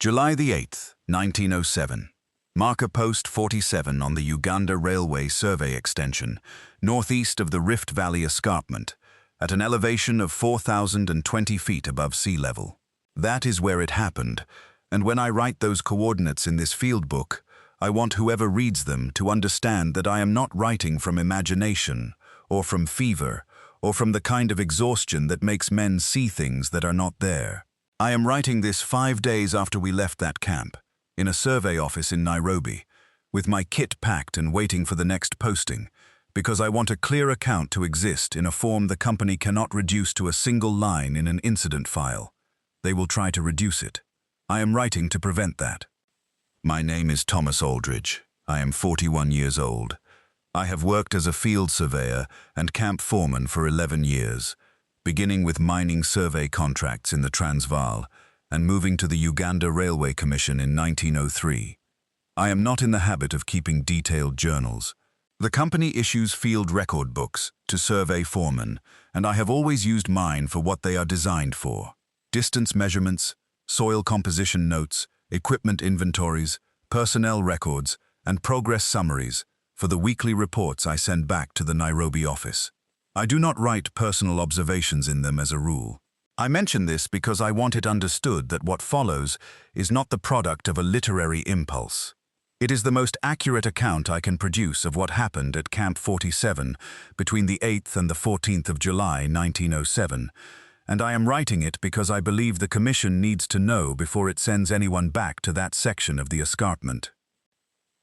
July the 8th, 1907. Marker post 47 on the Uganda Railway Survey Extension, northeast of the Rift Valley Escarpment, at an elevation of 4,020 feet above sea level. That is where it happened, and when I write those coordinates in this field book, I want whoever reads them to understand that I am not writing from imagination, or from fever, or from the kind of exhaustion that makes men see things that are not there. I am writing this 5 days after we left that camp, in a survey office in Nairobi, with my kit packed and waiting for the next posting, because I want a clear account to exist in a form the company cannot reduce to a single line in an incident file. They will try to reduce it. I am writing to prevent that. My name is Thomas Aldridge. I am 41 years old. I have worked as a field surveyor and camp foreman for 11 years, beginning with mining survey contracts in the Transvaal and moving to the Uganda Railway Commission in 1903. I am not in the habit of keeping detailed journals. The company issues field record books to survey foremen, and I have always used mine for what they are designed for: distance measurements, soil composition notes, equipment inventories, personnel records, and progress summaries for the weekly reports I send back to the Nairobi office. I do not write personal observations in them as a rule. I mention this because I want it understood that what follows is not the product of a literary impulse. It is the most accurate account I can produce of what happened at Camp 47 between the 8th and the 14th of July 1907, and I am writing it because I believe the Commission needs to know before it sends anyone back to that section of the escarpment.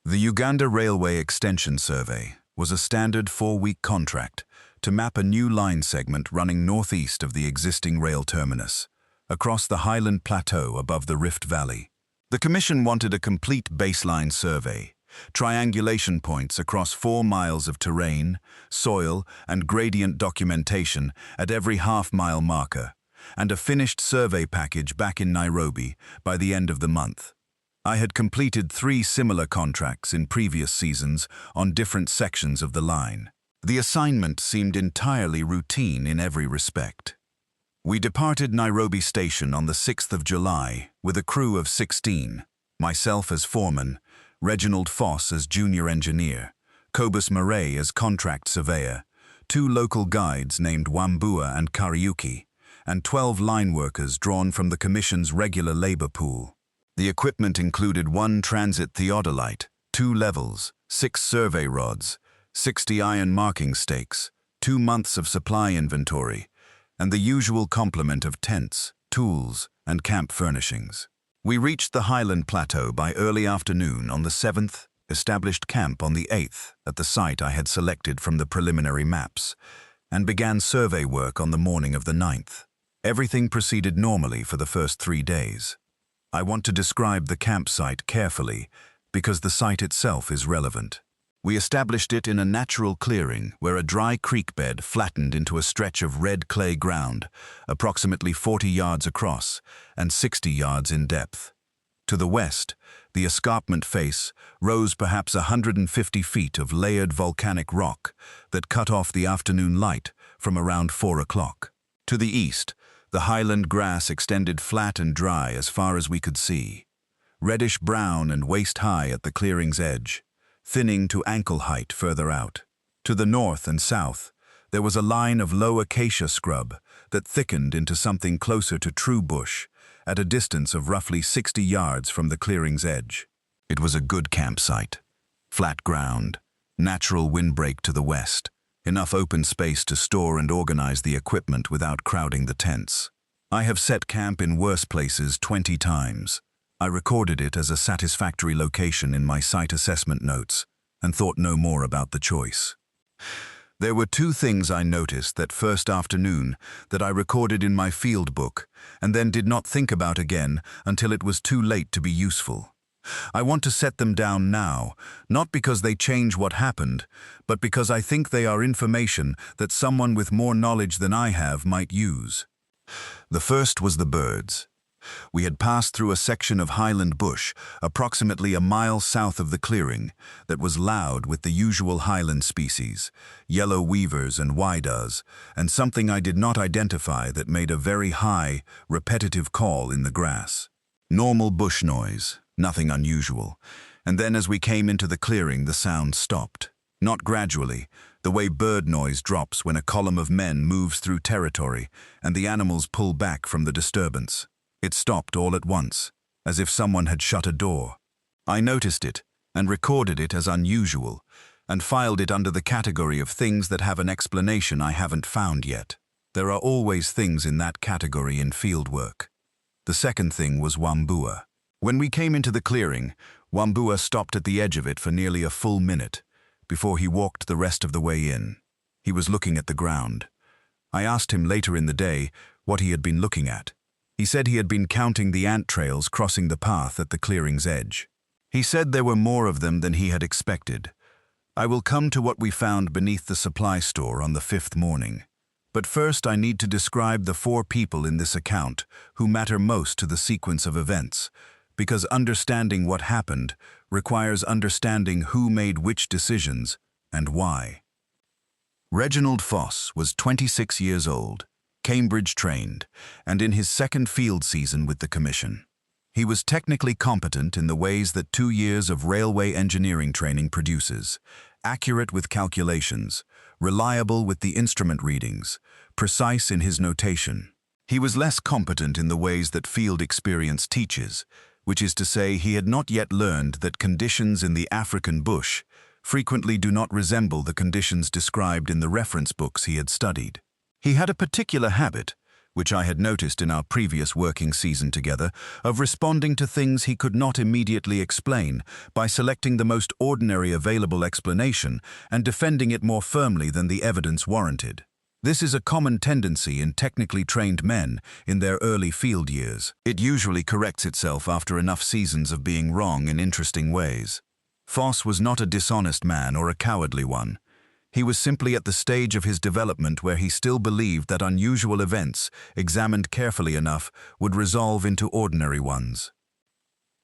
The Uganda Railway Extension Survey was a standard 4-week contract to map a new line segment running northeast of the existing rail terminus, across the Highland Plateau above the Rift Valley. The Commission wanted a complete baseline survey, triangulation points across 4 miles of terrain, soil, and gradient documentation at every half-mile marker, and a finished survey package back in Nairobi by the end of the month. I had completed 3 similar contracts in previous seasons on different sections of the line. The assignment seemed entirely routine in every respect. We departed Nairobi Station on the 6th of July with a crew of 16, myself as foreman, Reginald Foss as junior engineer, Cobus Murray as contract surveyor, 2 local guides named Wambua and Kariuki, and 12 line workers drawn from the Commission's regular labor pool. The equipment included 1 transit theodolite, 2 levels, 6 survey rods, 60 iron marking stakes, 2 months of supply inventory, and the usual complement of tents, tools, and camp furnishings. We reached the Highland Plateau by early afternoon on the 7th, established camp on the 8th at the site I had selected from the preliminary maps, and began survey work on the morning of the 9th. Everything proceeded normally for the first 3 days. I want to describe the campsite carefully because the site itself is relevant. We established it in a natural clearing where a dry creek bed flattened into a stretch of red clay ground, approximately 40 yards across and 60 yards in depth. To the west, the escarpment face rose perhaps 150 feet of layered volcanic rock that cut off the afternoon light from around 4 o'clock. To the east, the highland grass extended flat and dry as far as we could see, reddish-brown and waist-high at the clearing's edge, thinning to ankle height further out. To the north and south, there was a line of low acacia scrub that thickened into something closer to true bush at a distance of roughly 60 yards from the clearing's edge. It was a good campsite. Flat ground, natural windbreak to the west, enough open space to store and organize the equipment without crowding the tents. I have set camp in worse places 20 times. I recorded it as a satisfactory location in my site assessment notes and thought no more about the choice. There were 2 things I noticed that first afternoon that I recorded in my field book and then did not think about again until it was too late to be useful. I want to set them down now, not because they change what happened, but because I think they are information that someone with more knowledge than I have might use. The first was the birds. We had passed through a section of highland bush, approximately a mile south of the clearing, that was loud with the usual highland species, yellow weavers and whydas, and something I did not identify that made a very high, repetitive call in the grass. Normal bush noise, nothing unusual. And then as we came into the clearing, the sound stopped. Not gradually, the way bird noise drops when a column of men moves through territory and the animals pull back from the disturbance. It stopped all at once, as if someone had shut a door. I noticed it and recorded it as unusual, and filed it under the category of things that have an explanation I haven't found yet. There are always things in that category in fieldwork. The second thing was Wambua. When we came into the clearing, Wambua stopped at the edge of it for nearly a full minute, before he walked the rest of the way in. He was looking at the ground. I asked him later in the day what he had been looking at. He said he had been counting the ant trails crossing the path at the clearing's edge. He said there were more of them than he had expected. I will come to what we found beneath the supply store on the 5th morning. But first I need to describe the 4 people in this account who matter most to the sequence of events, because understanding what happened requires understanding who made which decisions and why. Reginald Foss was 26 years old, Cambridge trained, and in his 2nd field season with the Commission. He was technically competent in the ways that 2 years of railway engineering training produces, accurate with calculations, reliable with the instrument readings, precise in his notation. He was less competent in the ways that field experience teaches, which is to say he had not yet learned that conditions in the African bush frequently do not resemble the conditions described in the reference books he had studied. He had a particular habit, which I had noticed in our previous working season together, of responding to things he could not immediately explain by selecting the most ordinary available explanation and defending it more firmly than the evidence warranted. This is a common tendency in technically trained men in their early field years. It usually corrects itself after enough seasons of being wrong in interesting ways. Foss was not a dishonest man or a cowardly one. He was simply at the stage of his development where he still believed that unusual events, examined carefully enough, would resolve into ordinary ones.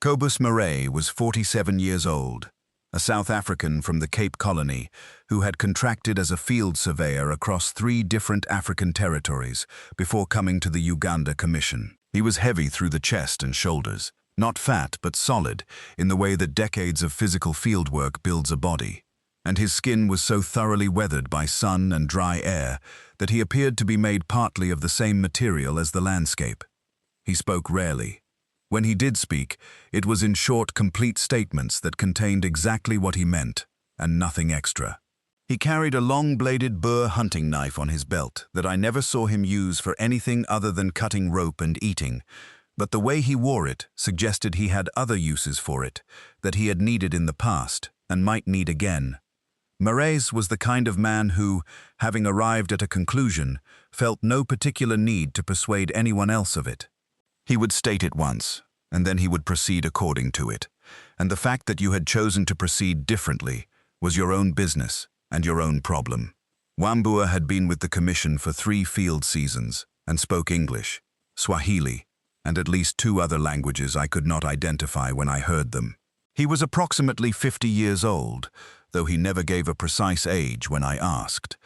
Cobus Murray was 47 years old, a South African from the Cape Colony who had contracted as a field surveyor across 3 different African territories before coming to the Uganda Commission. He was heavy through the chest and shoulders, not fat but solid in the way that decades of physical field work builds a body. And his skin was so thoroughly weathered by sun and dry air that he appeared to be made partly of the same material as the landscape. He spoke rarely. When he did speak, it was in short, complete statements that contained exactly what he meant, and nothing extra. He carried a long-bladed Boer hunting knife on his belt that I never saw him use for anything other than cutting rope and eating, but the way he wore it suggested he had other uses for it that he had needed in the past and might need again. Murray's was the kind of man who, having arrived at a conclusion, felt no particular need to persuade anyone else of it. He would state it once, and then he would proceed according to it, and the fact that you had chosen to proceed differently was your own business and your own problem. Wambua had been with the Commission for 3 field seasons and spoke English, Swahili, and at least 2 other languages I could not identify when I heard them. He was approximately 50 years old, though he never gave a precise age when I asked,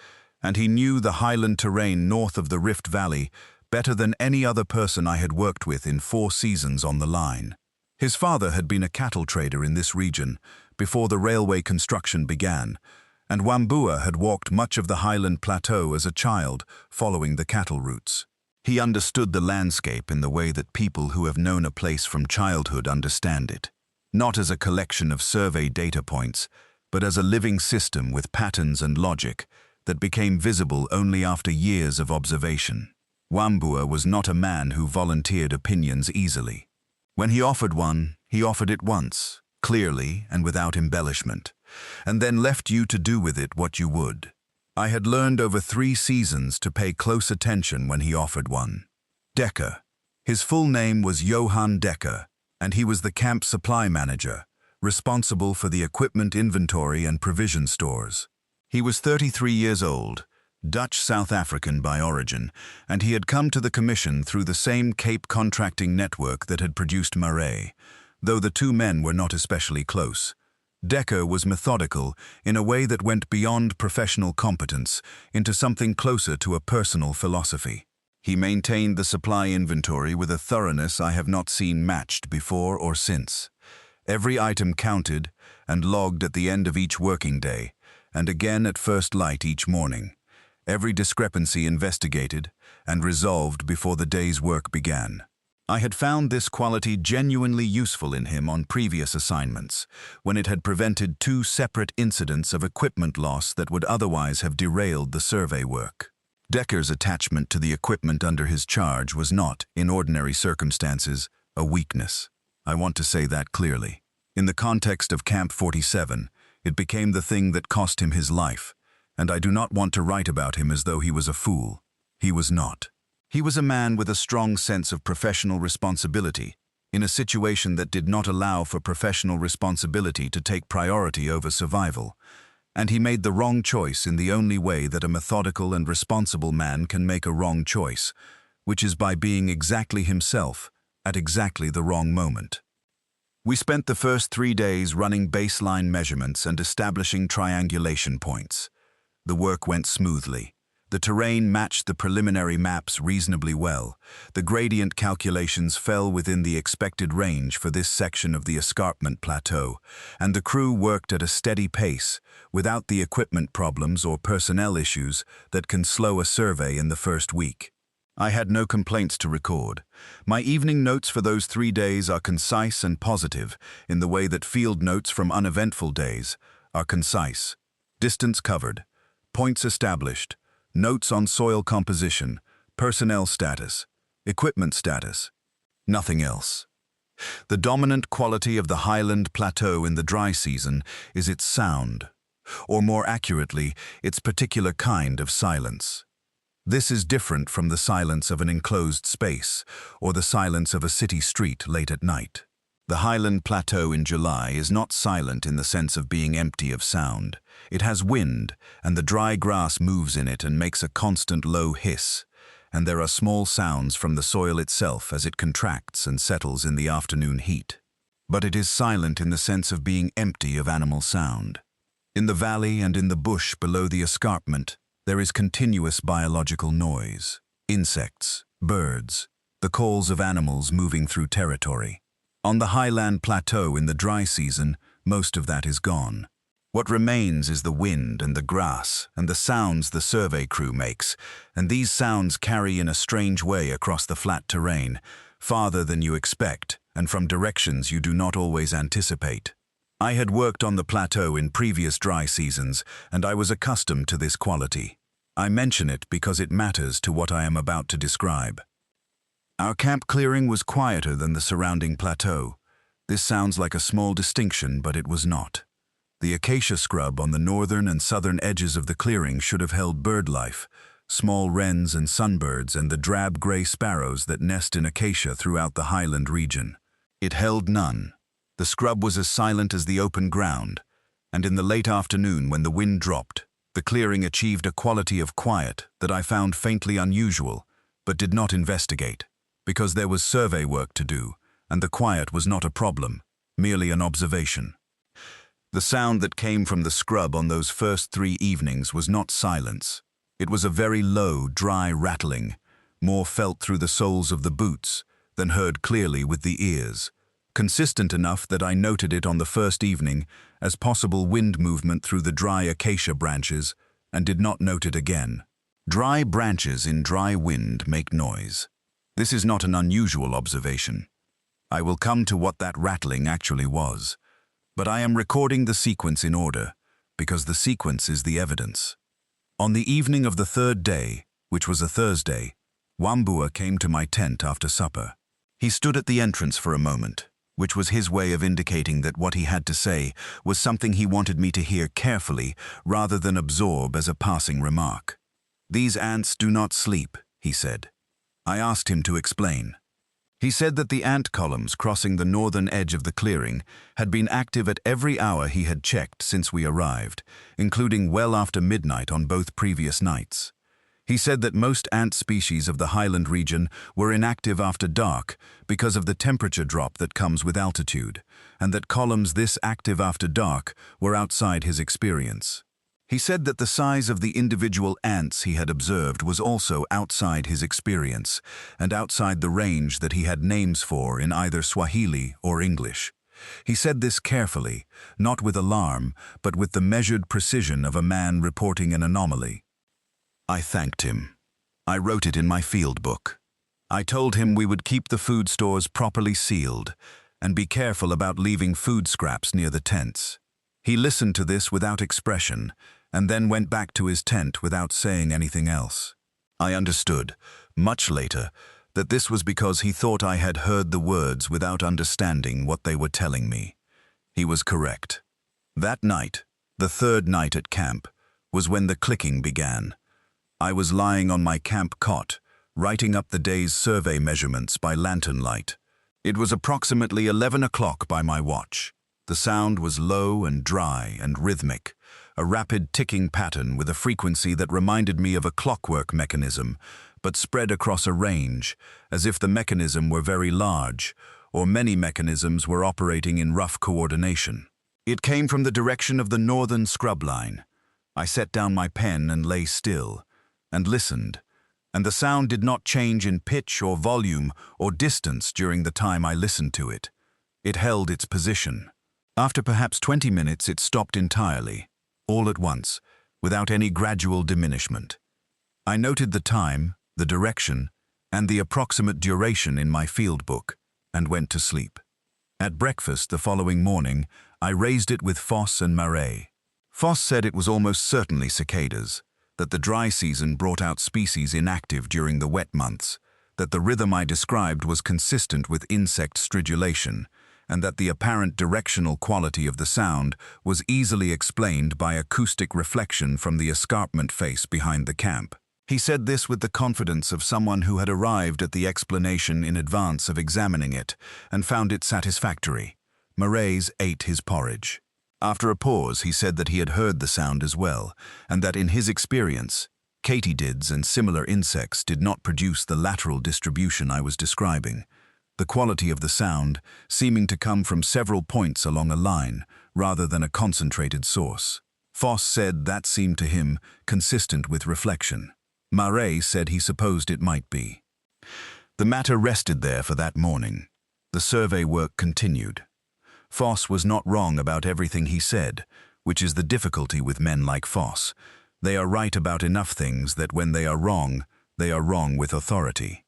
and he knew the highland terrain north of the Rift Valley better than any other person I had worked with in 4 seasons on the line. His father had been a cattle trader in this region before the railway construction began, and Wambua had walked much of the highland plateau as a child, following the cattle routes. He understood the landscape in the way that people who have known a place from childhood understand it, not as a collection of survey data points, but as a living system with patterns and logic that became visible only after years of observation. Wambua was not a man who volunteered opinions easily. When he offered one, he offered it once, clearly and without embellishment, and then left you to do with it what you would. I had learned over 3 seasons to pay close attention when he offered one. Decker. His full name was Johan Decker, and he was the camp supply manager, responsible for the equipment inventory and provision stores. He was 33 years old, Dutch South African by origin, and he had come to the Commission through the same Cape contracting network that had produced Murray, though the 2 men were not especially close. Decker was methodical in a way that went beyond professional competence into something closer to a personal philosophy. He maintained the supply inventory with a thoroughness I have not seen matched before or since. Every item counted and logged at the end of each working day, and again at first light each morning. Every discrepancy investigated and resolved before the day's work began. I had found this quality genuinely useful in him on previous assignments, when it had prevented 2 separate incidents of equipment loss that would otherwise have derailed the survey work. Decker's attachment to the equipment under his charge was not, in ordinary circumstances, a weakness. I want to say that clearly. In the context of Camp 47, it became the thing that cost him his life, and I do not want to write about him as though he was a fool. He was not. He was a man with a strong sense of professional responsibility, in a situation that did not allow for professional responsibility to take priority over survival, and he made the wrong choice in the only way that a methodical and responsible man can make a wrong choice, which is by being exactly himself at exactly the wrong moment. We spent the first 3 days running baseline measurements and establishing triangulation points. The work went smoothly. The terrain matched the preliminary maps reasonably well. The gradient calculations fell within the expected range for this section of the escarpment plateau, and the crew worked at a steady pace, without the equipment problems or personnel issues that can slow a survey in the first week. I had no complaints to record. My evening notes for those 3 days are concise and positive, in the way that field notes from uneventful days are concise. Distance covered, points established, notes on soil composition, personnel status, equipment status. Nothing else. The dominant quality of the highland plateau in the dry season is its sound, or more accurately, its particular kind of silence. This is different from the silence of an enclosed space, or the silence of a city street late at night. The highland plateau in July is not silent in the sense of being empty of sound. It has wind, and the dry grass moves in it and makes a constant low hiss, and there are small sounds from the soil itself as it contracts and settles in the afternoon heat. But it is silent in the sense of being empty of animal sound. In the valley and in the bush below the escarpment, there is continuous biological noise. Insects, birds, the calls of animals moving through territory. On the highland plateau in the dry season, most of that is gone. What remains is the wind and the grass and the sounds the survey crew makes, and these sounds carry in a strange way across the flat terrain, farther than you expect, and from directions you do not always anticipate. I had worked on the plateau in previous dry seasons, and I was accustomed to this quality. I mention it because it matters to what I am about to describe. Our camp clearing was quieter than the surrounding plateau. This sounds like a small distinction, but it was not. The acacia scrub on the northern and southern edges of the clearing should have held bird life, small wrens and sunbirds and the drab gray sparrows that nest in acacia throughout the highland region. It held none. The scrub was as silent as the open ground, and in the late afternoon when the wind dropped, the clearing achieved a quality of quiet that I found faintly unusual, but did not investigate, because there was survey work to do, and the quiet was not a problem, merely an observation. The sound that came from the scrub on those first 3 evenings was not silence. It was a very low, dry rattling, more felt through the soles of the boots than heard clearly with the ears, consistent enough that I noted it on the first evening as possible wind movement through the dry acacia branches and did not note it again. Dry branches in dry wind make noise. This is not an unusual observation. I will come to what that rattling actually was, but I am recording the sequence in order, because the sequence is the evidence. On the evening of the 3rd day, which was a Thursday, Wambua came to my tent after supper. He stood at the entrance for a moment, which was his way of indicating that what he had to say was something he wanted me to hear carefully rather than absorb as a passing remark. "These ants do not sleep," he said. I asked him to explain. He said that the ant columns crossing the northern edge of the clearing had been active at every hour he had checked since we arrived, including well after midnight on both previous nights. He said that most ant species of the highland region were inactive after dark because of the temperature drop that comes with altitude, and that columns this active after dark were outside his experience. He said that the size of the individual ants he had observed was also outside his experience and outside the range that he had names for in either Swahili or English. He said this carefully, not with alarm, but with the measured precision of a man reporting an anomaly. I thanked him. I wrote it in my field book. I told him we would keep the food stores properly sealed and be careful about leaving food scraps near the tents. He listened to this without expression and then went back to his tent without saying anything else. I understood, much later, that this was because he thought I had heard the words without understanding what they were telling me. He was correct. That night, the third night at camp, was when the clicking began. I was lying on my camp cot, writing up the day's survey measurements by lantern light. It was approximately 11 o'clock by my watch. The sound was low and dry and rhythmic, a rapid ticking pattern with a frequency that reminded me of a clockwork mechanism, but spread across a range, as if the mechanism were very large, or many mechanisms were operating in rough coordination. It came from the direction of the northern scrub line. I set down my pen and lay still, and listened, and the sound did not change in pitch or volume or distance during the time I listened to it. It held its position. After perhaps 20 minutes, it stopped entirely, all at once, without any gradual diminishment. I noted the time, the direction, and the approximate duration in my field book, and went to sleep. At breakfast the following morning, I raised it with Foss and Marais. Foss said it was almost certainly cicadas, that the dry season brought out species inactive during the wet months, that the rhythm I described was consistent with insect stridulation, and that the apparent directional quality of the sound was easily explained by acoustic reflection from the escarpment face behind the camp. He said this with the confidence of someone who had arrived at the explanation in advance of examining it and found it satisfactory. Marais ate his porridge. After a pause, he said that he had heard the sound as well, and that in his experience, katydids and similar insects did not produce the lateral distribution I was describing, the quality of the sound seeming to come from several points along a line rather than a concentrated source. Foss said that seemed to him consistent with reflection. Marais said he supposed it might be. The matter rested there for that morning. The survey work continued. Foss was not wrong about everything he said, which is the difficulty with men like Foss. They are right about enough things that when they are wrong with authority.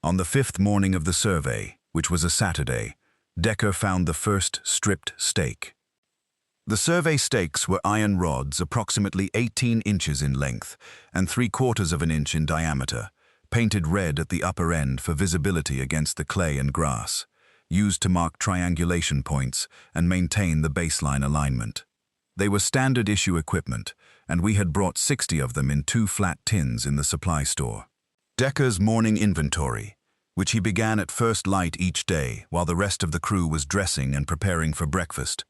On the fifth morning of the survey, which was a Saturday, Decker found the first stripped stake. The survey stakes were iron rods approximately 18 inches in length and 3/4 of an inch in diameter, painted red at the upper end for visibility against the clay and grass, used to mark triangulation points and maintain the baseline alignment. They were standard issue equipment, and we had brought 60 of them in 2 flat tins in the supply store. Decker's morning inventory, which he began at first light each day while the rest of the crew was dressing and preparing for breakfast,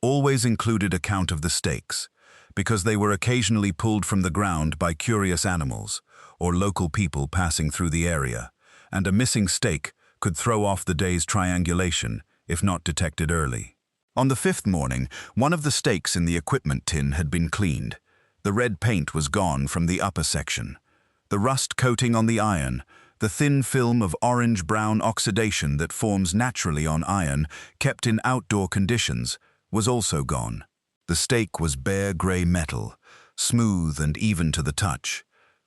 always included a count of the stakes, because they were occasionally pulled from the ground by curious animals or local people passing through the area, and a missing stake could throw off the day's triangulation if not detected early. On the fifth morning, one of the stakes in the equipment tin had been cleaned. The red paint was gone from the upper section. The rust coating on the iron, the thin film of orange-brown oxidation that forms naturally on iron kept in outdoor conditions, was also gone. The stake was bare gray metal, smooth and even to the touch,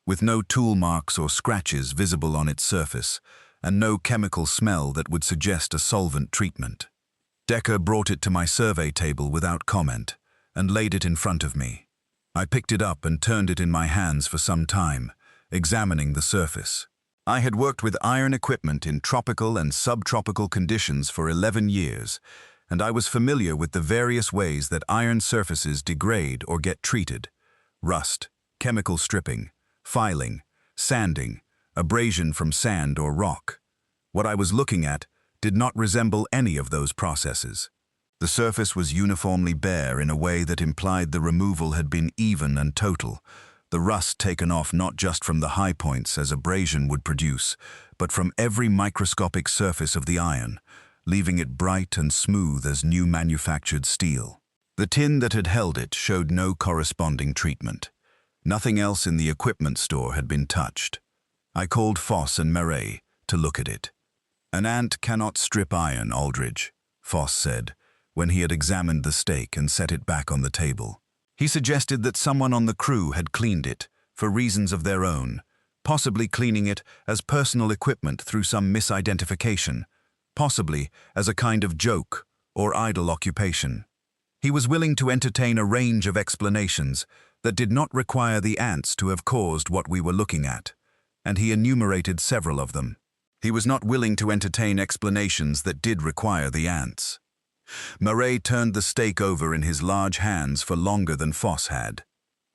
with no tool marks or scratches visible on its surface, and no chemical smell that would suggest a solvent treatment. Decker brought it to my survey table without comment, and laid it in front of me. I picked it up and turned it in my hands for some time, examining the surface. I had worked with iron equipment in tropical and subtropical conditions for 11 years, and I was familiar with the various ways that iron surfaces degrade or get treated: rust, chemical stripping, filing, sanding, abrasion from sand or rock. What I was looking at did not resemble any of those processes. The surface was uniformly bare in a way that implied the removal had been even and total, the rust taken off not just from the high points as abrasion would produce, but from every microscopic surface of the iron, leaving it bright and smooth as new manufactured steel. The tin that had held it showed no corresponding treatment. Nothing else in the equipment store had been touched. I called Foss and Murray to look at it. "An ant cannot strip iron, Aldridge," Foss said, when he had examined the stake and set it back on the table. He suggested that someone on the crew had cleaned it, for reasons of their own, possibly cleaning it as personal equipment through some misidentification, possibly as a kind of joke or idle occupation. He was willing to entertain a range of explanations that did not require the ants to have caused what we were looking at, and he enumerated several of them. He was not willing to entertain explanations that did require the ants. Murray turned the stake over in his large hands for longer than Foss had.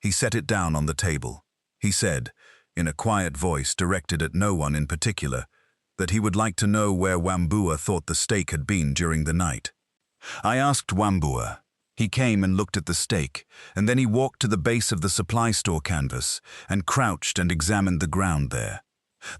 He set it down on the table. He said, in a quiet voice directed at no one in particular, that he would like to know where Wambua thought the stake had been during the night. I asked Wambua. He came and looked at the stake, and then he walked to the base of the supply store canvas and crouched and examined the ground there.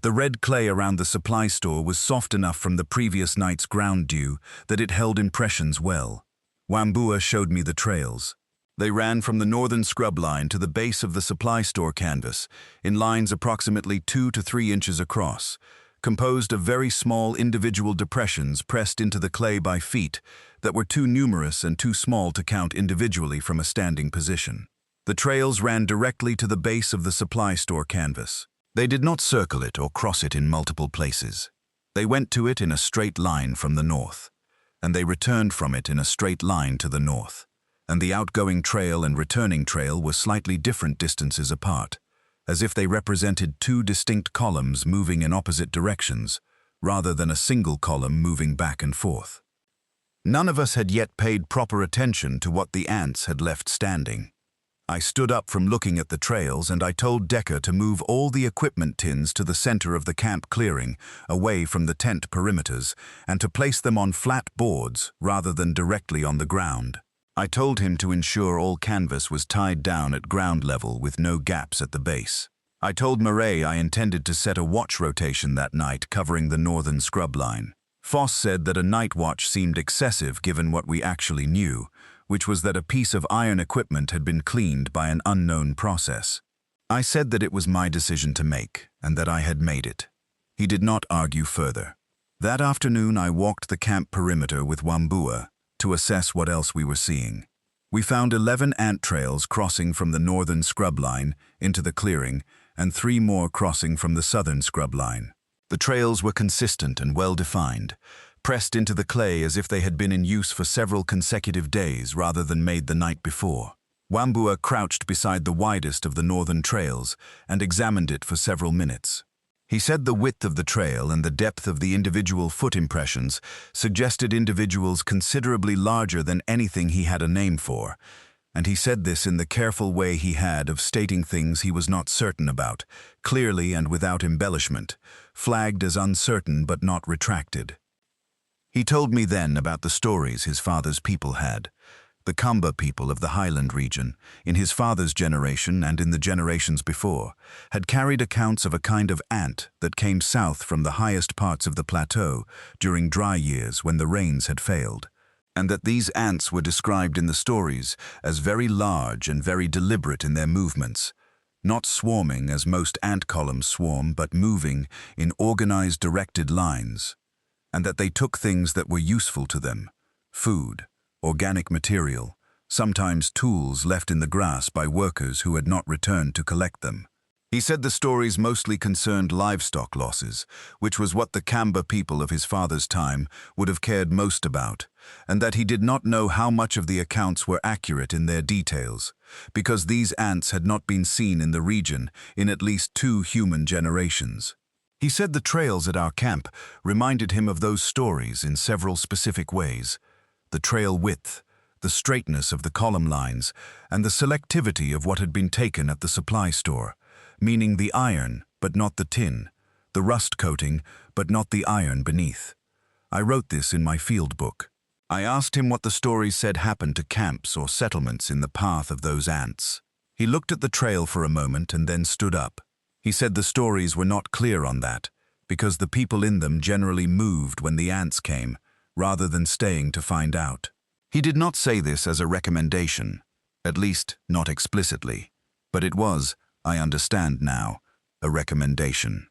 The red clay around the supply store was soft enough from the previous night's ground dew that it held impressions well. Wambua showed me the trails. They ran from the northern scrub line to the base of the supply store canvas, in lines approximately 2 to 3 inches across, composed of very small individual depressions pressed into the clay by feet that were too numerous and too small to count individually from a standing position. The trails ran directly to the base of the supply store canvas. They did not circle it or cross it in multiple places. They went to it in a straight line from the north, and they returned from it in a straight line to the north, and the outgoing trail and returning trail were slightly different distances apart, as if they represented 2 distinct columns moving in opposite directions, rather than a single column moving back and forth. None of us had yet paid proper attention to what the ants had left standing. I stood up from looking at the trails and I told Decker to move all the equipment tins to the center of the camp clearing, away from the tent perimeters, and to place them on flat boards rather than directly on the ground. I told him to ensure all canvas was tied down at ground level with no gaps at the base. I told Murray I intended to set a watch rotation that night covering the northern scrub line. Foss said that a night watch seemed excessive given what we actually knew, which was that a piece of iron equipment had been cleaned by an unknown process. I said that it was my decision to make, and that I had made it. He did not argue further. That afternoon I walked the camp perimeter with Wambua to assess what else we were seeing. We found 11 ant trails crossing from the northern scrub line into the clearing, and 3 more crossing from the southern scrub line. The trails were consistent and well-defined, pressed into the clay as if they had been in use for several consecutive days rather than made the night before. Wambua crouched beside the widest of the northern trails and examined it for several minutes. He said the width of the trail and the depth of the individual foot impressions suggested individuals considerably larger than anything he had a name for, and he said this in the careful way he had of stating things he was not certain about, clearly and without embellishment, flagged as uncertain but not retracted. He told me then about the stories his father's people had. The Kamba people of the Highland region, in his father's generation and in the generations before, had carried accounts of a kind of ant that came south from the highest parts of the plateau during dry years when the rains had failed, and that these ants were described in the stories as very large and very deliberate in their movements, not swarming as most ant columns swarm, but moving in organized directed lines, and that they took things that were useful to them, food, organic material, sometimes tools left in the grass by workers who had not returned to collect them. He said the stories mostly concerned livestock losses, which was what the Kamba people of his father's time would have cared most about, and that he did not know how much of the accounts were accurate in their details, because these ants had not been seen in the region in at least 2 human generations. He said the trails at our camp reminded him of those stories in several specific ways: the trail width, the straightness of the column lines, and the selectivity of what had been taken at the supply store, meaning the iron but not the tin, the rust coating but not the iron beneath. I wrote this in my field book. I asked him what the stories said happened to camps or settlements in the path of those ants. He looked at the trail for a moment and then stood up. He said the stories were not clear on that, because the people in them generally moved when the ants came, rather than staying to find out. He did not say this as a recommendation, at least not explicitly, but it was, I understand now, a recommendation.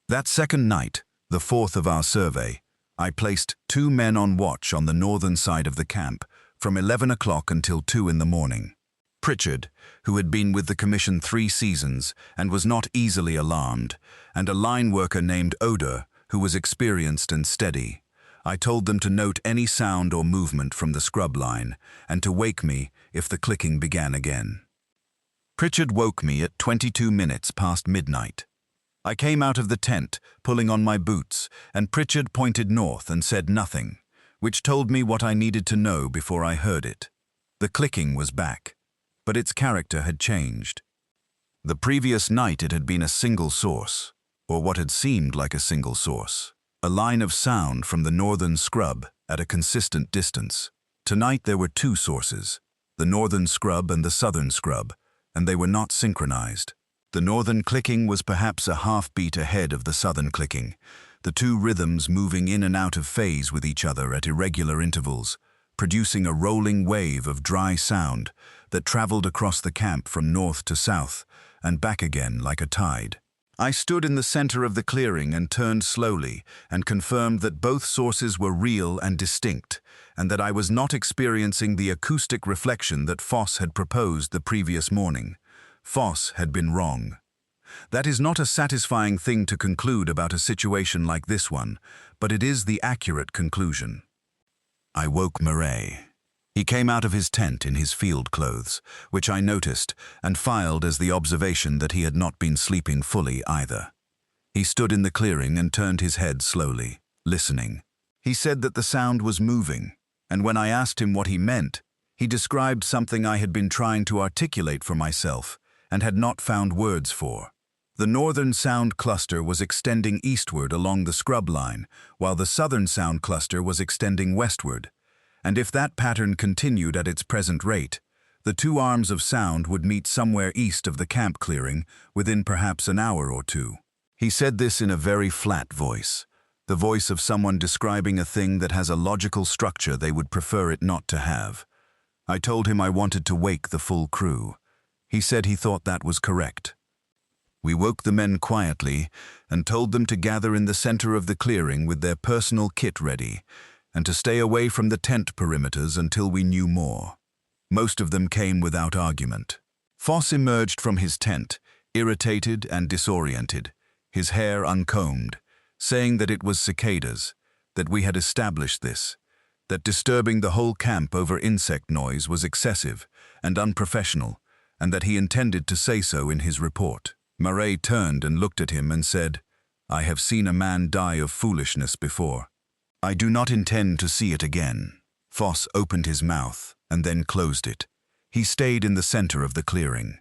That second night, the fourth of our survey, I placed 2 men on watch on the northern side of the camp from 11 o'clock until 2 in the morning. Pritchard, who had been with the Commission 3 seasons and was not easily alarmed, and a line worker named Oda, who was experienced and steady. I told them to note any sound or movement from the scrub line and to wake me if the clicking began again. Pritchard woke me at 22 minutes past midnight. I came out of the tent, pulling on my boots, and Pritchard pointed north and said nothing, which told me what I needed to know before I heard it. The clicking was back, but its character had changed. The previous night it had been a single source, or what had seemed like a single source, a line of sound from the northern scrub at a consistent distance. Tonight there were 2 sources, the northern scrub and the southern scrub, and they were not synchronized. The northern clicking was perhaps a half-beat ahead of the southern clicking, the 2 rhythms moving in and out of phase with each other at irregular intervals, producing a rolling wave of dry sound that traveled across the camp from north to south and back again like a tide. I stood in the center of the clearing and turned slowly and confirmed that both sources were real and distinct, and that I was not experiencing the acoustic reflection that Foss had proposed the previous morning. Foss had been wrong. That is not a satisfying thing to conclude about a situation like this one, but it is the accurate conclusion. I woke Murray. He came out of his tent in his field clothes, which I noticed and filed as the observation that he had not been sleeping fully either. He stood in the clearing and turned his head slowly, listening. He said that the sound was moving, and when I asked him what he meant, he described something I had been trying to articulate for myself and had not found words for. The northern sound cluster was extending eastward along the scrub line, while the southern sound cluster was extending westward. And if that pattern continued at its present rate, the 2 arms of sound would meet somewhere east of the camp clearing within perhaps an hour or 2. He said this in a very flat voice, the voice of someone describing a thing that has a logical structure they would prefer it not to have. I told him I wanted to wake the full crew. He said he thought that was correct. We woke the men quietly and told them to gather in the center of the clearing with their personal kit ready and to stay away from the tent perimeters until we knew more. Most of them came without argument. Foss emerged from his tent, irritated and disoriented, his hair uncombed, saying that it was cicadas, that we had established this, that disturbing the whole camp over insect noise was excessive and unprofessional, and that he intended to say so in his report. Murray turned and looked at him and said, "I have seen a man die of foolishness before. I do not intend to see it again." Foss opened his mouth and then closed it. He stayed in the center of the clearing.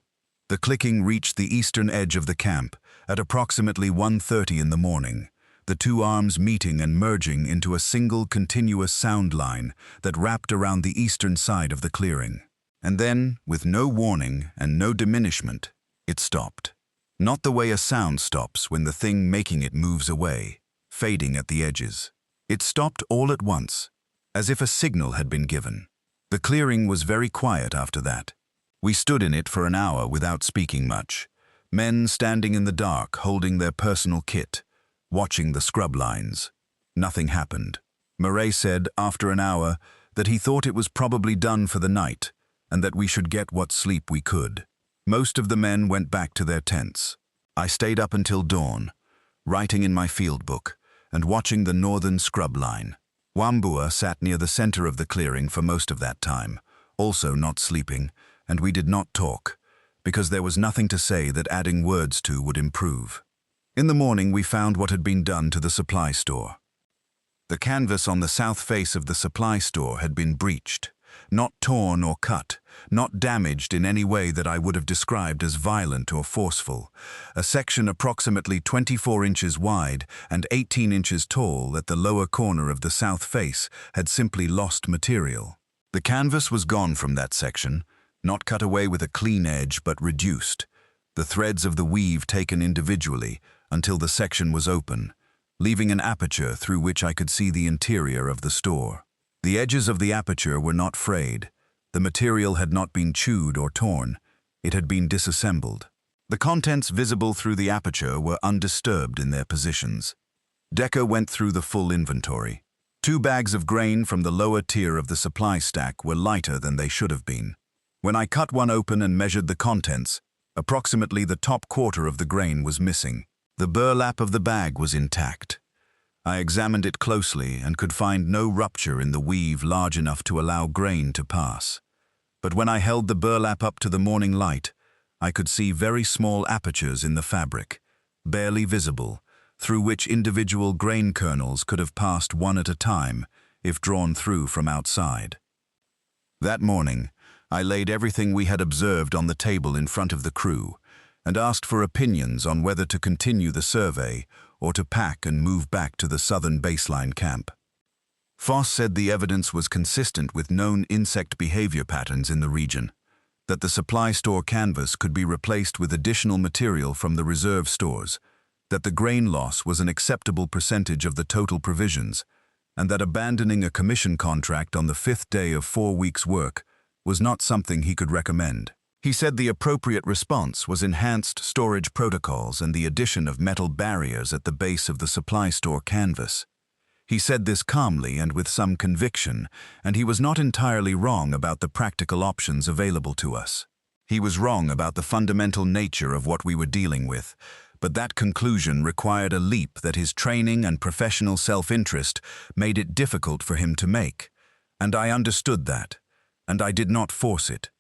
The clicking reached the eastern edge of the camp at approximately 1:30 in the morning, the 2 arms meeting and merging into a single continuous sound line that wrapped around the eastern side of the clearing. And then, with no warning and no diminishment, it stopped. Not the way a sound stops when the thing making it moves away, fading at the edges. It stopped all at once, as if a signal had been given. The clearing was very quiet after that. We stood in it for an hour without speaking much, men standing in the dark holding their personal kit, watching the scrub lines. Nothing happened. Murray said, after an hour, that he thought it was probably done for the night, and that we should get what sleep we could. Most of the men went back to their tents. I stayed up until dawn, writing in my field book and watching the northern scrub line. Wambua sat near the center of the clearing for most of that time, also not sleeping, and we did not talk, because there was nothing to say that adding words to would improve. In the morning we found what had been done to the supply store. The canvas on the south face of the supply store had been breached, not torn or cut, not damaged in any way that I would have described as violent or forceful. A section approximately 24 inches wide and 18 inches tall at the lower corner of the south face had simply lost material. The canvas was gone from that section, not cut away with a clean edge but reduced, the threads of the weave taken individually until the section was open, leaving an aperture through which I could see the interior of the store. The edges of the aperture were not frayed. The material had not been chewed or torn. It had been disassembled. The contents visible through the aperture were undisturbed in their positions. Decker went through the full inventory. 2 bags of grain from the lower tier of the supply stack were lighter than they should have been. When I cut one open and measured the contents, approximately the top quarter of the grain was missing. The burlap of the bag was intact. I examined it closely and could find no rupture in the weave large enough to allow grain to pass. But when I held the burlap up to the morning light, I could see very small apertures in the fabric, barely visible, through which individual grain kernels could have passed one at a time if drawn through from outside. That morning, I laid everything we had observed on the table in front of the crew and asked for opinions on whether to continue the survey or to pack and move back to the southern baseline camp. Foss said the evidence was consistent with known insect behavior patterns in the region, that the supply store canvas could be replaced with additional material from the reserve stores, that the grain loss was an acceptable percentage of the total provisions, and that abandoning a commission contract on the 5th day of 4 weeks' work was not something he could recommend. He said the appropriate response was enhanced storage protocols and the addition of metal barriers at the base of the supply store canvas. He said this calmly and with some conviction, and he was not entirely wrong about the practical options available to us. He was wrong about the fundamental nature of what we were dealing with, but that conclusion required a leap that his training and professional self-interest made it difficult for him to make, and I understood that, and I did not force it.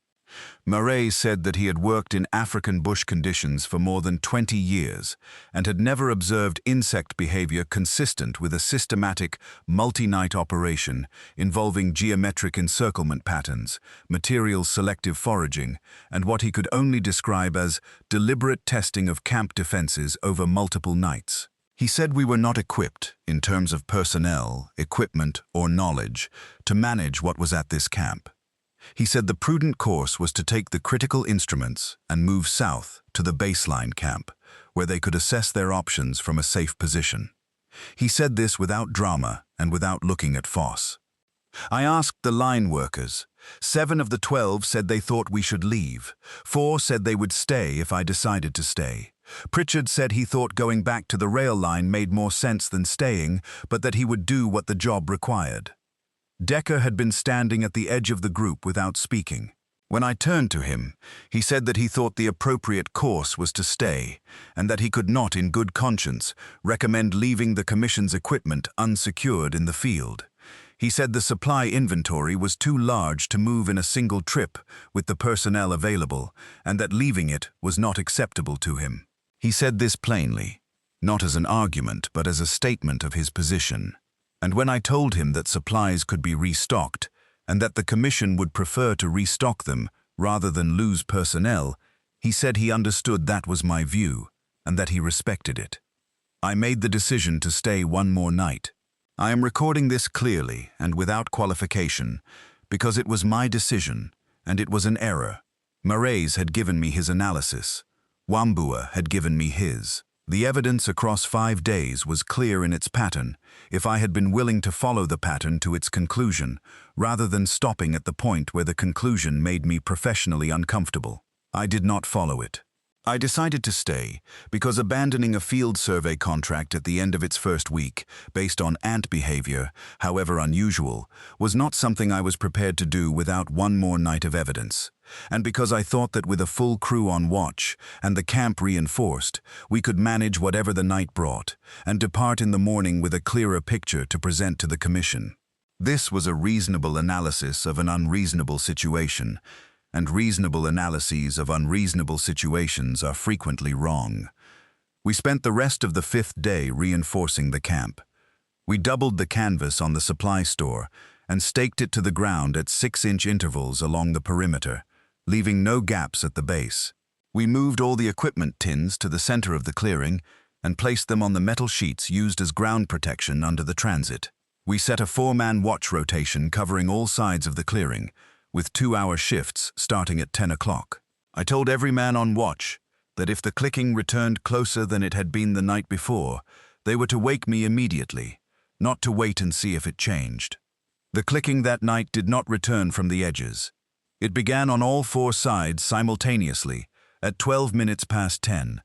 Murray said that he had worked in African bush conditions for more than 20 years and had never observed insect behavior consistent with a systematic, multi-night operation involving geometric encirclement patterns, material selective foraging, and what he could only describe as deliberate testing of camp defenses over multiple nights. He said we were not equipped, in terms of personnel, equipment, or knowledge, to manage what was at this camp. He said the prudent course was to take the critical instruments and move south to the baseline camp, where they could assess their options from a safe position. He said this without drama and without looking at Foss. I asked the line workers. 7 of the 12 said they thought we should leave. 4 said they would stay if I decided to stay. Pritchard said he thought going back to the rail line made more sense than staying, but that he would do what the job required. Decker had been standing at the edge of the group without speaking. When I turned to him, he said that he thought the appropriate course was to stay, and that he could not, in good conscience, recommend leaving the Commission's equipment unsecured in the field. He said the supply inventory was too large to move in a single trip with the personnel available, and that leaving it was not acceptable to him. He said this plainly, not as an argument, but as a statement of his position. And when I told him that supplies could be restocked, and that the Commission would prefer to restock them rather than lose personnel, he said he understood that was my view, and that he respected it. I made the decision to stay one more night. I am recording this clearly and without qualification, because it was my decision, and it was an error. Murray's had given me his analysis. Wambua had given me his. The evidence across 5 days was clear in its pattern if I had been willing to follow the pattern to its conclusion, rather than stopping at the point where the conclusion made me professionally uncomfortable. I did not follow it. I decided to stay because abandoning a field survey contract at the end of its first week, based on ant behavior, however unusual, was not something I was prepared to do without one more night of evidence. And because I thought that with a full crew on watch and the camp reinforced, we could manage whatever the night brought and depart in the morning with a clearer picture to present to the Commission. This was a reasonable analysis of an unreasonable situation, and reasonable analyses of unreasonable situations are frequently wrong. We spent the rest of the 5th day reinforcing the camp. We doubled the canvas on the supply store and staked it to the ground at 6-inch intervals along the perimeter, leaving no gaps at the base. We moved all the equipment tins to the center of the clearing and placed them on the metal sheets used as ground protection under the transit. We set a 4-man watch rotation covering all sides of the clearing, with 2-hour shifts starting at 10 o'clock. I told every man on watch that if the clicking returned closer than it had been the night before, they were to wake me immediately, not to wait and see if it changed. The clicking that night did not return from the edges. It began on all four sides simultaneously, at 12 minutes past 10.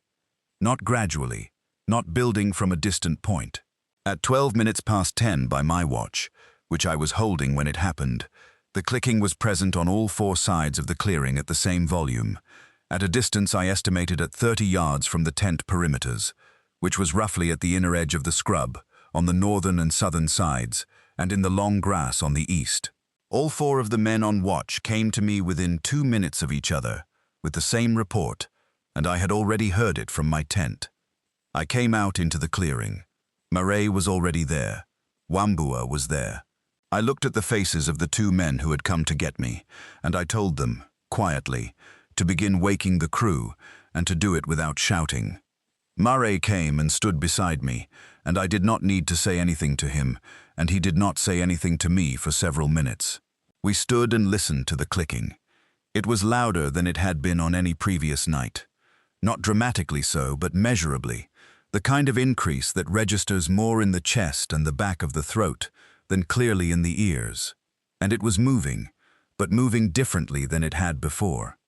Not gradually, not building from a distant point. At 12 minutes past 10 by my watch, which I was holding when it happened, the clicking was present on all four sides of the clearing at the same volume, at a distance I estimated at 30 yards from the tent perimeters, which was roughly at the inner edge of the scrub, on the northern and southern sides, and in the long grass on the east. All four of the men on watch came to me within 2 minutes of each other, with the same report, and I had already heard it from my tent. I came out into the clearing. Murray was already there. Wambua was there. I looked at the faces of the two men who had come to get me, and I told them, quietly, to begin waking the crew, and to do it without shouting. Murray came and stood beside me, and I did not need to say anything to him, and he did not say anything to me for several minutes. We stood and listened to the clicking. It was louder than it had been on any previous night. Not dramatically so, but measurably, the kind of increase that registers more in the chest and the back of the throat than clearly in the ears. And it was moving, but moving differently than it had before.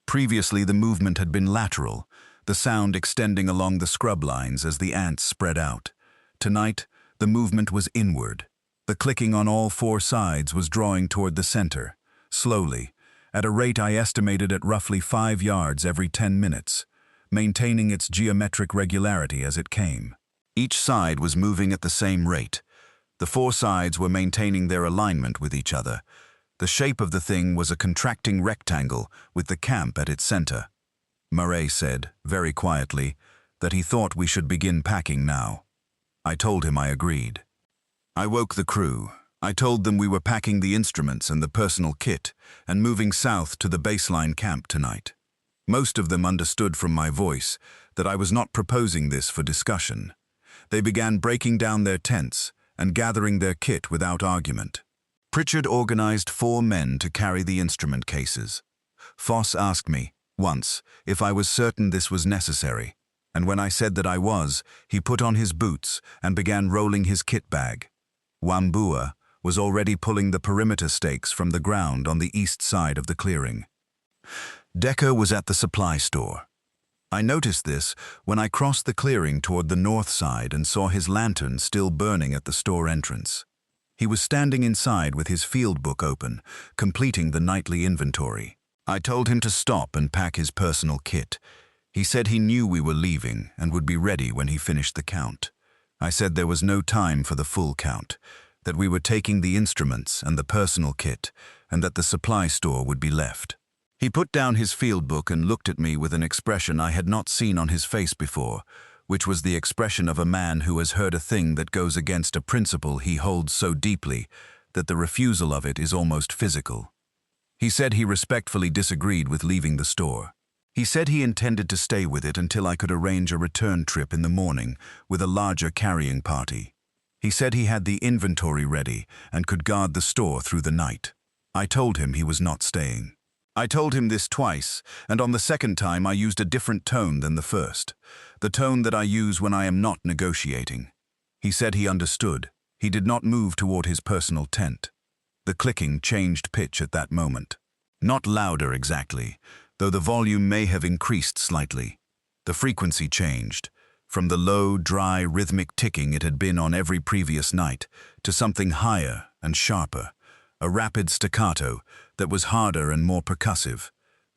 Previously the movement had been lateral, the sound extending along the scrub lines as the ants spread out. Tonight, the movement was inward. The clicking on all four sides was drawing toward the center, slowly, at a rate I estimated at roughly 5 yards every 10 minutes, maintaining its geometric regularity as it came. Each side was moving at the same rate. The four sides were maintaining their alignment with each other. The shape of the thing was a contracting rectangle with the camp at its center. Murray said, very quietly, that he thought we should begin packing now. I told him I agreed. I woke the crew. I told them we were packing the instruments and the personal kit and moving south to the baseline camp tonight. Most of them understood from my voice that I was not proposing this for discussion. They began breaking down their tents and gathering their kit without argument. Pritchard organized 4 men to carry the instrument cases. Foss asked me, once, if I was certain this was necessary, and when I said that I was, he put on his boots and began rolling his kit bag. Wambua was already pulling the perimeter stakes from the ground on the east side of the clearing. Decker was at the supply store. I noticed this when I crossed the clearing toward the north side and saw his lantern still burning at the store entrance. He was standing inside with his field book open, completing the nightly inventory. I told him to stop and pack his personal kit. He said he knew we were leaving and would be ready when he finished the count. I said there was no time for the full count, that we were taking the instruments and the personal kit, and that the supply store would be left. He put down his field book and looked at me with an expression I had not seen on his face before, which was the expression of a man who has heard a thing that goes against a principle he holds so deeply that the refusal of it is almost physical. He said he respectfully disagreed with leaving the store. He said he intended to stay with it until I could arrange a return trip in the morning with a larger carrying party. He said he had the inventory ready and could guard the store through the night. I told him he was not staying. I told him this twice, and on the second time I used a different tone than the first, the tone that I use when I am not negotiating. He said he understood. He did not move toward his personal tent. The clicking changed pitch at that moment. Not louder exactly, though the volume may have increased slightly. The frequency changed, from the low, dry, rhythmic ticking it had been on every previous night, to something higher and sharper, a rapid staccato that was harder and more percussive,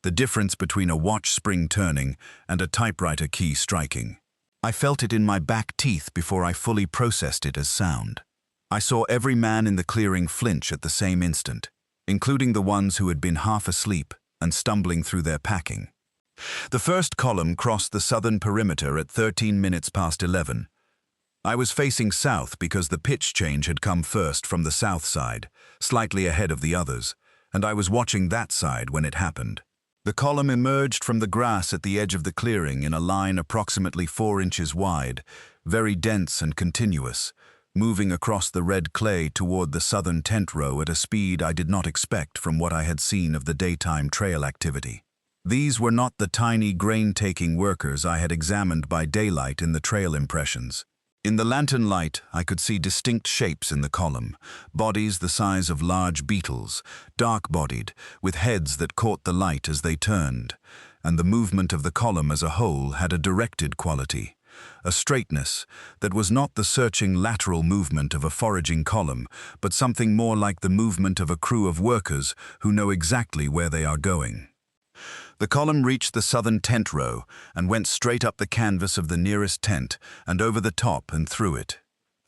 the difference between a watch spring turning and a typewriter key striking. I felt it in my back teeth before I fully processed it as sound. I saw every man in the clearing flinch at the same instant, including the ones who had been half asleep and stumbling through their packing. The first column crossed the southern perimeter at 13 minutes past 11. I was facing south because the pitch change had come first from the south side, slightly ahead of the others, and I was watching that side when it happened. The column emerged from the grass at the edge of the clearing in a line approximately 4 inches wide, very dense and continuous, moving across the red clay toward the southern tent row at a speed I did not expect from what I had seen of the daytime trail activity. These were not the tiny grain-taking workers I had examined by daylight in the trail impressions. In the lantern light, I could see distinct shapes in the column, bodies the size of large beetles, dark-bodied, with heads that caught the light as they turned, and the movement of the column as a whole had a directed quality, a straightness that was not the searching lateral movement of a foraging column, but something more like the movement of a crew of workers who know exactly where they are going. The column reached the southern tent row and went straight up the canvas of the nearest tent and over the top and through it.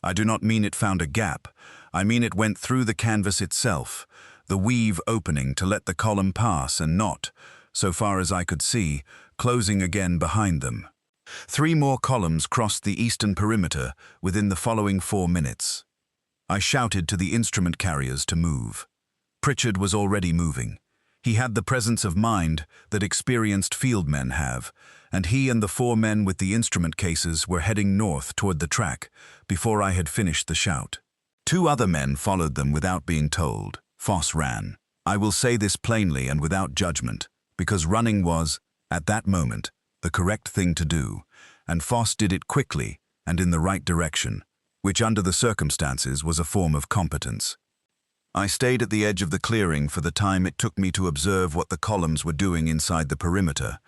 I do not mean it found a gap, I mean it went through the canvas itself, the weave opening to let the column pass and not, so far as I could see, closing again behind them. 3 more columns crossed the eastern perimeter within the following 4 minutes. I shouted to the instrument carriers to move. Pritchard was already moving. He had the presence of mind that experienced field men have, and he and the 4 men with the instrument cases were heading north toward the track before I had finished the shout. 2 other men followed them without being told. Foss ran. I will say this plainly and without judgment, because running was, at that moment, the correct thing to do, and Foss did it quickly and in the right direction, which under the circumstances was a form of competence. I stayed at the edge of the clearing for the time it took me to observe what the columns were doing inside the perimeter,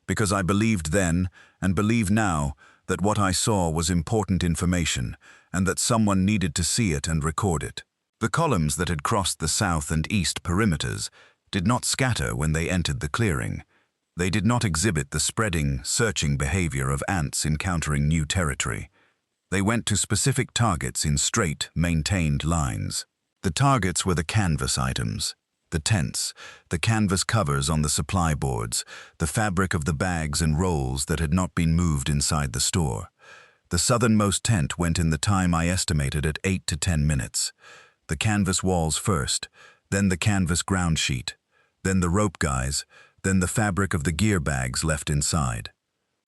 because I believed then, and believe now, that what I saw was important information, and that someone needed to see it and record it. The columns that had crossed the south and east perimeters did not scatter when they entered the clearing. They did not exhibit the spreading, searching behavior of ants encountering new territory. They went to specific targets in straight, maintained lines. The targets were the canvas items, the tents, the canvas covers on the supply boards, the fabric of the bags and rolls that had not been moved inside the store. The southernmost tent went in the time I estimated at 8 to 10 minutes. The canvas walls first, then the canvas ground sheet, then the rope guys, then the fabric of the gear bags left inside.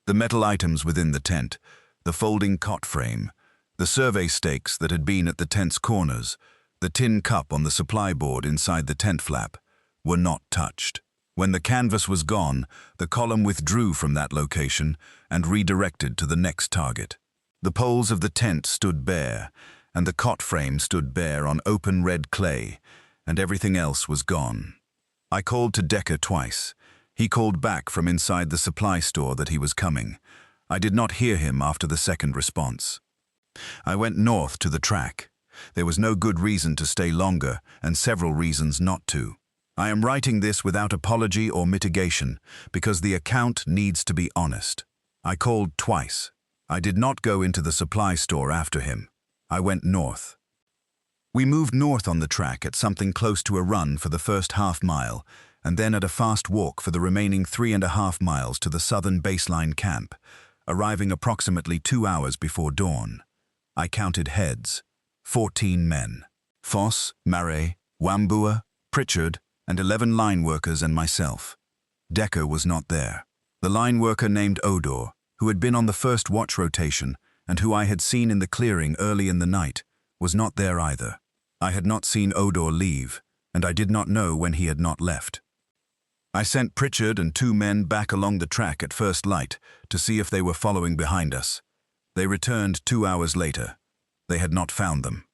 The metal items within the tent, the folding cot frame, the survey stakes that had been at the tent's corners, the tin cup on the supply board inside the tent flap, were not touched. When the canvas was gone, the column withdrew from that location and redirected to the next target. The poles of the tent stood bare, and the cot frame stood bare on open red clay, and everything else was gone. I called to Decker twice. He called back from inside the supply store that he was coming. I did not hear him after the second response. I went north to the track. There was no good reason to stay longer, and several reasons not to. I am writing this without apology or mitigation, because the account needs to be honest. I called twice. I did not go into the supply store after him. I went north. We moved north on the track at something close to a run for the first half-mile, and then at a fast walk for the remaining 3.5 miles to the southern baseline camp, arriving approximately 2 hours before dawn. I counted heads. 14 men. Foss, Marais, Wambua, Pritchard, and 11 line workers and myself. Decker was not there. The line worker named Odor, who had been on the first watch rotation and who I had seen in the clearing early in the night, was not there either. I had not seen Odor leave, and I did not know when he had not left. I sent Pritchard and 2 men back along the track at first light to see if they were following behind us. They returned 2 hours later. They had not found them.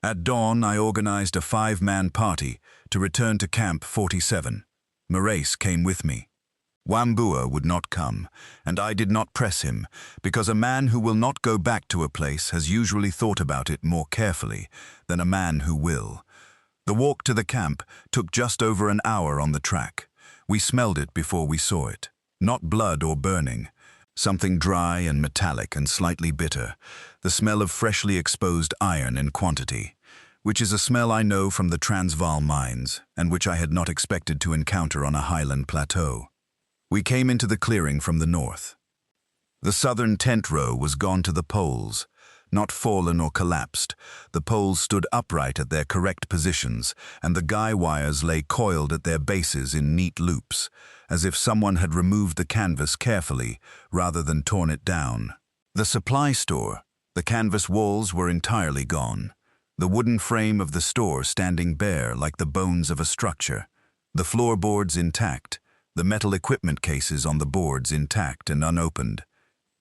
At dawn, I organized a 5-man party to return to Camp 47. Marais came with me. Wambua would not come, and I did not press him, because a man who will not go back to a place has usually thought about it more carefully than a man who will. The walk to the camp took just over an hour on the track. We smelled it before we saw it. Not blood or burning. Something dry and metallic and slightly bitter, the smell of freshly exposed iron in quantity, which is a smell I know from the Transvaal mines and which I had not expected to encounter on a highland plateau. We came into the clearing from the north. The southern tent row was gone to the poles, not fallen or collapsed. The poles stood upright at their correct positions, and the guy wires lay coiled at their bases in neat loops, as if someone had removed the canvas carefully rather than torn it down. The supply store, the canvas walls were entirely gone, the wooden frame of the store standing bare like the bones of a structure, the floorboards intact, the metal equipment cases on the boards intact and unopened.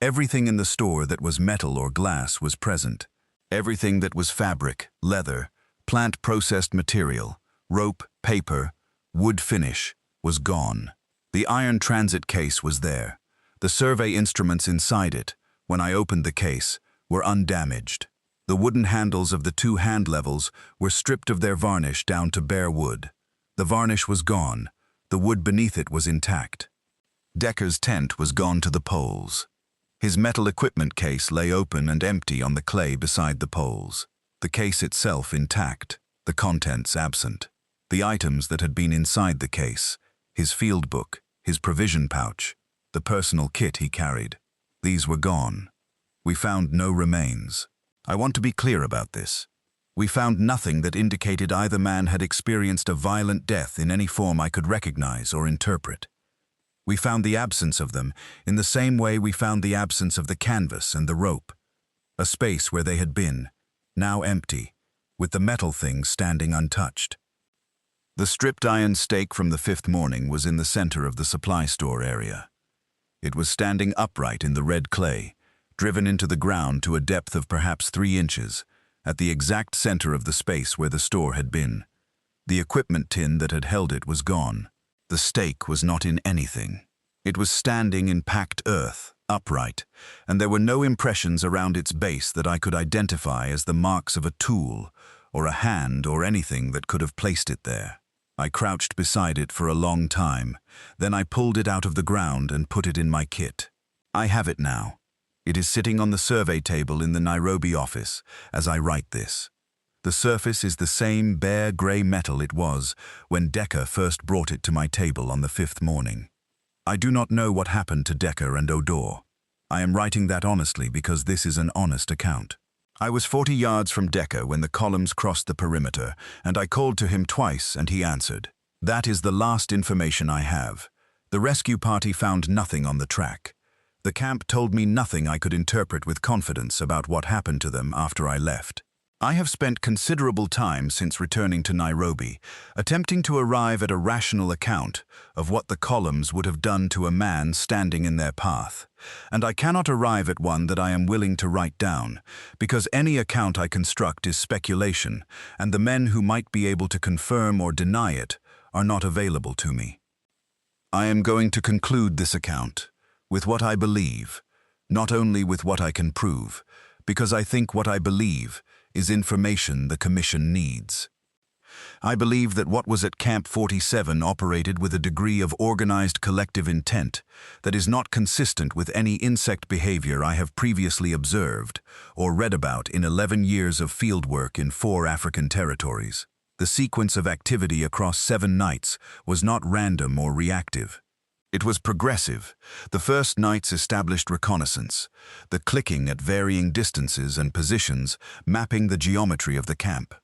Everything in the store that was metal or glass was present. Everything that was fabric, leather, plant-processed material, rope, paper, wood finish was gone. The iron transit case was there. The survey instruments inside it, when I opened the case, were undamaged. The wooden handles of the two hand levels were stripped of their varnish down to bare wood. The varnish was gone. The wood beneath it was intact. Decker's tent was gone to the poles. His metal equipment case lay open and empty on the clay beside the poles. The case itself intact, the contents absent. The items that had been inside the case, his field book, his provision pouch, the personal kit he carried, these were gone. We found no remains. I want to be clear about this. We found nothing that indicated either man had experienced a violent death in any form I could recognize or interpret. We found the absence of them in the same way we found the absence of the canvas and the rope. A space where they had been, now empty, with the metal things standing untouched. The stripped iron stake from the fifth morning was in the center of the supply store area. It was standing upright in the red clay, driven into the ground to a depth of perhaps 3 inches, at the exact center of the space where the store had been. The equipment tin that had held it was gone. The stake was not in anything. It was standing in packed earth, upright, and there were no impressions around its base that I could identify as the marks of a tool, or a hand, or anything that could have placed it there. I crouched beside it for a long time, then I pulled it out of the ground and put it in my kit. I have it now. It is sitting on the survey table in the Nairobi office as I write this. The surface is the same bare grey metal it was when Decker first brought it to my table on the fifth morning. I do not know what happened to Decker and Odor. I am writing that honestly because this is an honest account. I was 40 yards from Decker when the columns crossed the perimeter, and I called to him twice and he answered. That is the last information I have. The rescue party found nothing on the track. The camp told me nothing I could interpret with confidence about what happened to them after I left. I have spent considerable time since returning to Nairobi, attempting to arrive at a rational account of what the columns would have done to a man standing in their path, and I cannot arrive at one that I am willing to write down, because any account I construct is speculation, and the men who might be able to confirm or deny it are not available to me. I am going to conclude this account with what I believe, not only with what I can prove, because I think what I believe is information the Commission needs. I believe that what was at Camp 47 operated with a degree of organized collective intent that is not consistent with any insect behavior I have previously observed or read about in 11 years of fieldwork in 4 African territories. The sequence of activity across 7 nights was not random or reactive. It was progressive. The first nights established reconnaissance, the clicking at varying distances and positions, mapping the geometry of the camp.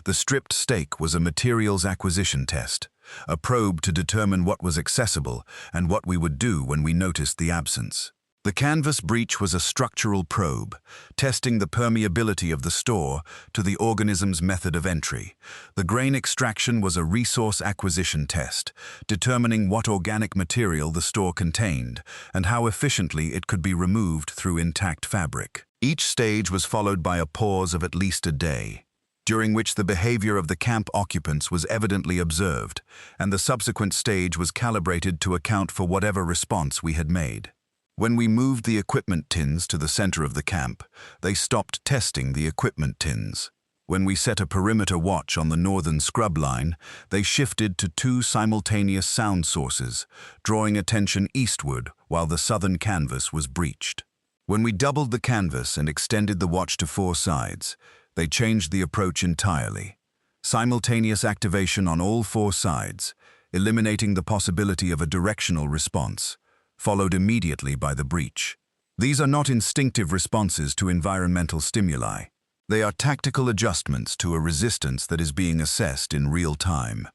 The stripped stake was a materials acquisition test, a probe to determine what was accessible and what we would do when we noticed the absence. The canvas breach was a structural probe, testing the permeability of the store to the organism's method of entry. The grain extraction was a resource acquisition test, determining what organic material the store contained and how efficiently it could be removed through intact fabric. Each stage was followed by a pause of at least a day, during which the behavior of the camp occupants was evidently observed, and the subsequent stage was calibrated to account for whatever response we had made. When we moved the equipment tins to the center of the camp, they stopped testing the equipment tins. When we set a perimeter watch on the northern scrub line, they shifted to 2 simultaneous sound sources, drawing attention eastward while the southern canvas was breached. When we doubled the canvas and extended the watch to 4 sides, they changed the approach entirely. Simultaneous activation on all 4 sides, eliminating the possibility of a directional response, followed immediately by the breach. These are not instinctive responses to environmental stimuli. They are tactical adjustments to a resistance that is being assessed in real time.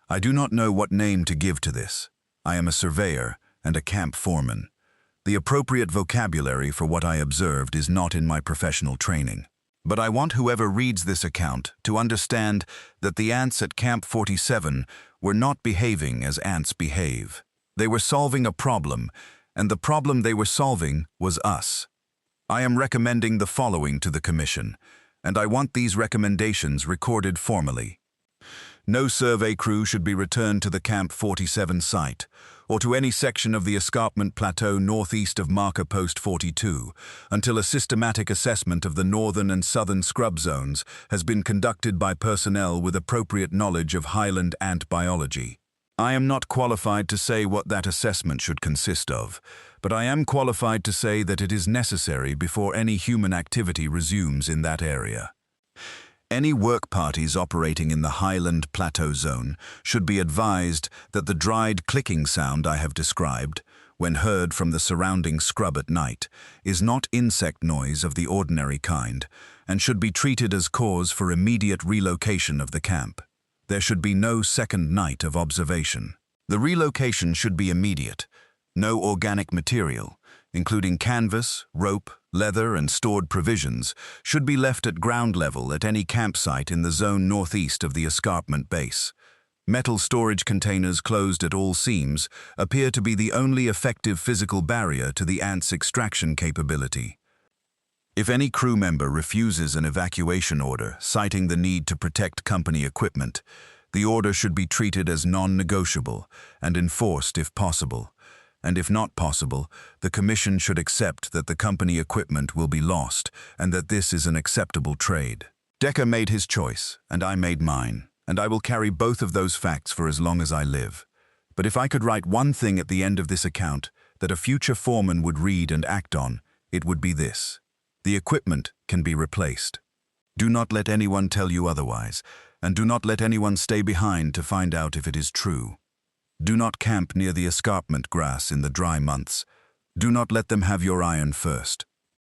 I do not know what name to give to this. I am a surveyor and a camp foreman. The appropriate vocabulary for what I observed is not in my professional training. But I want whoever reads this account to understand that the ants at Camp 47 were not behaving as ants behave. They were solving a problem, and the problem they were solving was us. I am recommending the following to the Commission, and I want these recommendations recorded formally. No survey crew should be returned to the Camp 47 site, or to any section of the escarpment plateau northeast of marker post 42, until a systematic assessment of the northern and southern scrub zones has been conducted by personnel with appropriate knowledge of highland ant biology. I am not qualified to say what that assessment should consist of, but I am qualified to say that it is necessary before any human activity resumes in that area. Any work parties operating in the Highland Plateau Zone should be advised that the dried clicking sound I have described, when heard from the surrounding scrub at night, is not insect noise of the ordinary kind and should be treated as cause for immediate relocation of the camp. There should be no second night of observation. The relocation should be immediate. No organic material, including canvas, rope, leather, and stored provisions, should be left at ground level at any campsite in the zone northeast of the escarpment base. Metal storage containers closed at all seams appear to be the only effective physical barrier to the ants' extraction capability. If any crew member refuses an evacuation order, citing the need to protect company equipment, the order should be treated as non-negotiable and enforced if possible. And if not possible, the Commission should accept that the company equipment will be lost and that this is an acceptable trade. Decker made his choice, and I made mine, and I will carry both of those facts for as long as I live. But if I could write one thing at the end of this account that a future foreman would read and act on, it would be this: the equipment can be replaced. Do not let anyone tell you otherwise, and do not let anyone stay behind to find out if it is true. Do not camp near the escarpment grass in the dry months. Do not let them have your iron first.